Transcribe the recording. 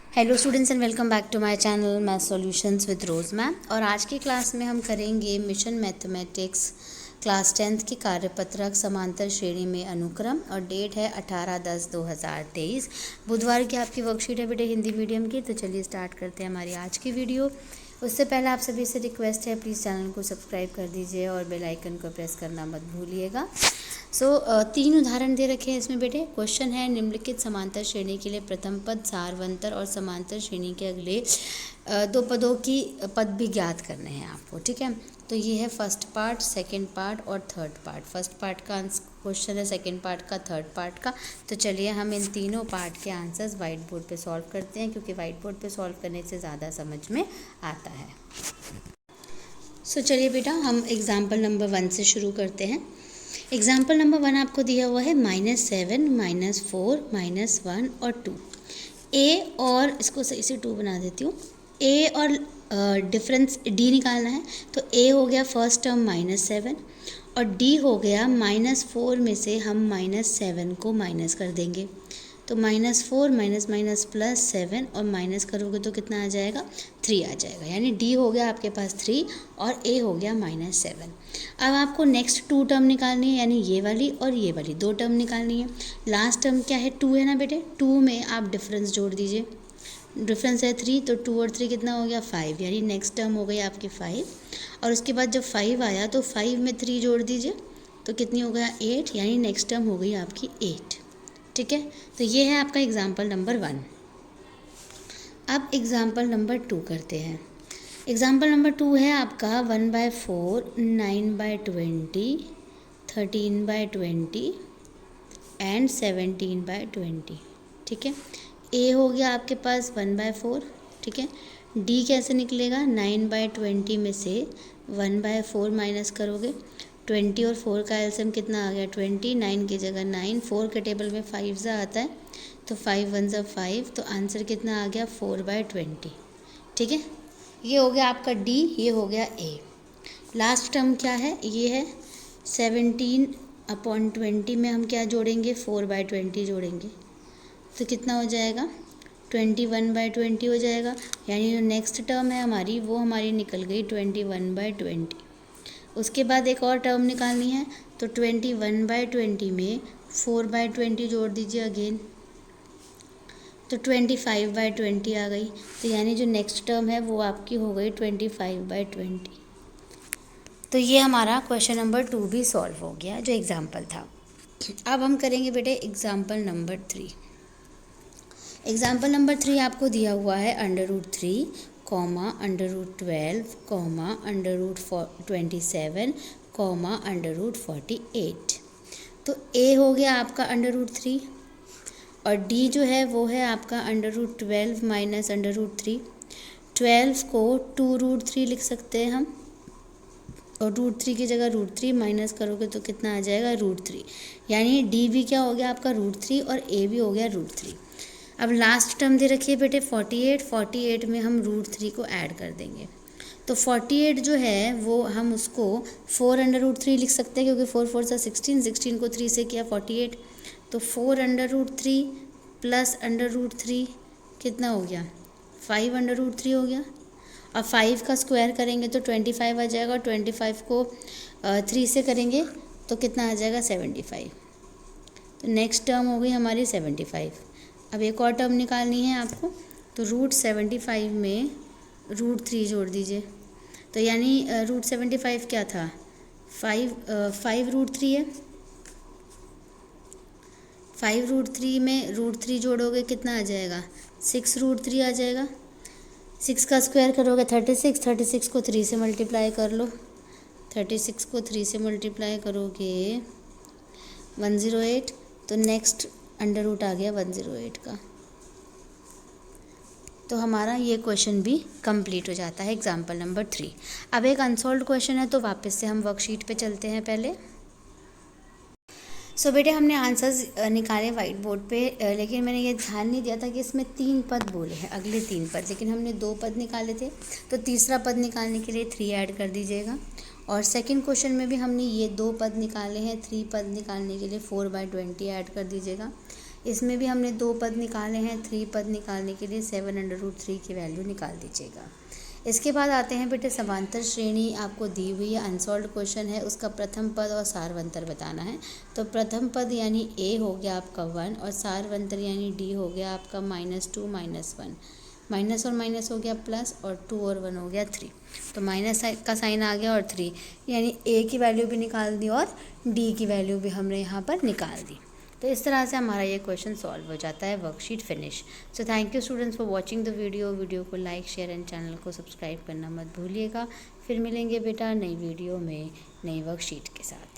Hello students and welcome back to my channel math solutions with Rose ma'am. और आज की class में हम करेंगे मिशन मैथमेटिक्स क्लास 10th की कार्यपत्रक समांतर श्रेणी में अनुक्रम और डेट है 18/10/2023। बुधवार की आपकी वर्कशीट है बेटे हिंदी मीडियम की। तो चलिए स्टार्ट करते हैं हमारी आज की वीडियो। उससे पहले आप सभी से रिक्वेस्ट है, प्लीज़ चैनल को सब्सक्राइब कर दीजिए और बेल आइकन को प्रेस करना मत भूलिएगा। तीन उदाहरण दे रखे हैं इसमें बेटे। क्वेश्चन है निम्नलिखित समांतर श्रेणी के लिए प्रथम पद सारवंतर और समांतर श्रेणी के अगले दो पदों की पद भी ज्ञात करने हैं आपको, ठीक है। तो ये है फर्स्ट पार्ट, सेकंड पार्ट और थर्ड पार्ट। फर्स्ट पार्ट का क्वेश्चन है, सेकंड पार्ट का, थर्ड पार्ट का। तो चलिए हम इन तीनों पार्ट के आंसर्स वाइट बोर्ड पे सॉल्व करते हैं, क्योंकि वाइट बोर्ड पे सॉल्व करने से ज़्यादा समझ में आता है। चलिए बेटा हम एग्जाम्पल नंबर 1 से शुरू करते हैं। एग्जाम्पल नंबर 1 आपको दिया हुआ है -7, -4, -1 और 2। ए और इसको सही से 2 बना देती हूँ। ए और डिफरेंस डी निकालना है। तो ए हो गया फर्स्ट टर्म -7 और डी हो गया -4 में से हम -7 को माइनस कर देंगे। तो -4 माइनस +7 और माइनस करोगे तो कितना आ जाएगा, 3 आ जाएगा। यानी डी हो गया आपके पास 3 और ए हो गया -7। अब आपको नेक्स्ट 2 टर्म निकालनी है, यानी ये वाली और ये वाली 2 टर्म निकालनी है। लास्ट टर्म क्या है, 2 है ना बेटे। 2 में आप डिफरेंस जोड़ दीजिए। डिफरेंस है 3, तो 2 और 3 कितना हो गया, 5। यानी नेक्स्ट टर्म हो गई आपकी 5। और उसके बाद जब 5 आया तो 5 में 3 जोड़ दीजिए, तो कितनी हो गया 8। यानी नेक्स्ट टर्म हो गई आपकी 8, ठीक है। तो ये है आपका एग्जाम्पल नंबर 1। अब एग्जाम्पल नंबर 2 करते हैं। एग्जाम्पल नंबर 2 है आपका 1/4, 9/20, 13/20 एंड 17/20, ठीक है। ए हो गया आपके पास 1/4, ठीक है। डी कैसे निकलेगा, 9/20 में से 1/4 माइनस करोगे। 20 और 4 का एलसीएम कितना आ गया, 20। 9 की जगह 9, 4 के टेबल में 5 ज़ा आता है, तो 5 1 ज़ा 5। तो आंसर कितना आ गया, 4/20, ठीक है। ये हो गया आपका डी, ये हो गया ए। लास्ट टर्म क्या है, ये है 17/20 में हम क्या जोड़ेंगे, 4/20 जोड़ेंगे। तो कितना हो जाएगा, 21/20 हो जाएगा। यानी जो नेक्स्ट टर्म है हमारी, वो हमारी निकल गई 21/20। उसके बाद एक और टर्म निकालनी है, तो 21/20 में 4/20 जोड़ दीजिए अगेन, तो 25/20 आ गई। तो यानी जो नेक्स्ट टर्म है वो आपकी हो गई 25/20। तो ये हमारा क्वेश्चन नंबर 2 भी सॉल्व हो गया, जो एग्जाम्पल था। अब हम करेंगे बेटे एग्जाम्पल नंबर 3। एग्जाम्पल नंबर 3 आपको दिया हुआ है √3, √12, √27, √48। तो ए हो गया आपका √3 और डी जो है वो है आपका √12 माइनस √3। 12 को 2√3 लिख सकते हैं हम, और √3 की जगह √3 माइनस करोगे तो कितना आ जाएगा, √3। यानी डी भी क्या हो गया आपका √3 और ए भी हो गया √3। अब लास्ट टर्म दे रखिए बेटे 48। 48 में हम √3 को ऐड कर देंगे। तो 48 जो है वो हम उसको 4√3 लिख सकते हैं, क्योंकि 4 4 सा 16, 16 को 3 से किया 48। तो 4√3 प्लस √3 कितना हो गया, 5√3 हो गया। और 5 का स्क्वायर करेंगे तो 25 आ जाएगा, और 25 को 3 से करेंगे तो कितना आ जाएगा, 75। तो नेक्स्ट टर्म हो गई हमारी 75। अब एक और टर्म निकालनी है आपको, तो √75 में √3 जोड़ दीजिए। तो यानी √75 क्या था, 5√3 है। 5√3 में √3 जोड़ोगे कितना आ जाएगा, 6√3 आ जाएगा। 6 का स्क्वायर करोगे 36, 36 को 3 से मल्टीप्लाई कर लो। 36 को 3 से मल्टीप्लाई करोगे 108। तो नेक्स्ट √ आ गया 108 का। तो हमारा ये क्वेश्चन भी कंप्लीट हो जाता है एग्जाम्पल नंबर 3। अब एक अनसॉल्व्ड क्वेश्चन है, तो वापस से हम वर्कशीट पे चलते हैं पहले। बेटे हमने आंसर्स निकाले वाइट बोर्ड पे, लेकिन मैंने ये ध्यान नहीं दिया था कि इसमें 3 पद बोले हैं, अगले 3 पद, लेकिन हमने 2 पद निकाले थे। तो तीसरा पद निकालने के लिए 3 ऐड कर दीजिएगा। और सेकंड क्वेश्चन में भी हमने ये 2 पद निकाले हैं, 3 पद निकालने के लिए 4/20 ऐड कर दीजिएगा। इसमें भी हमने 2 पद निकाले हैं, 3 पद निकालने के लिए 7√3 की वैल्यू निकाल दीजिएगा। इसके बाद आते हैं बेटे समांतर श्रेणी आपको दी हुई है, अनसॉल्व्ड क्वेश्चन है, उसका प्रथम पद और सारवंतर बताना है। तो प्रथम पद यानी ए हो गया आपका 1 और सारवंतर यानी डी हो गया आपका -2 -1, माइनस और माइनस हो गया प्लस और 2 और 1 हो गया 3। तो माइनस का साइन आ गया और 3 यानी ए की वैल्यू भी निकाल दी और डी की वैल्यू भी हमने यहाँ पर निकाल दी। तो इस तरह से हमारा ये क्वेश्चन सॉल्व हो जाता है, worksheet finish. So thank you students for watching the video को लाइक शेयर एंड चैनल को सब्सक्राइब करना मत भूलिएगा। फिर मिलेंगे बेटा नई वीडियो में नई वर्कशीट के साथ।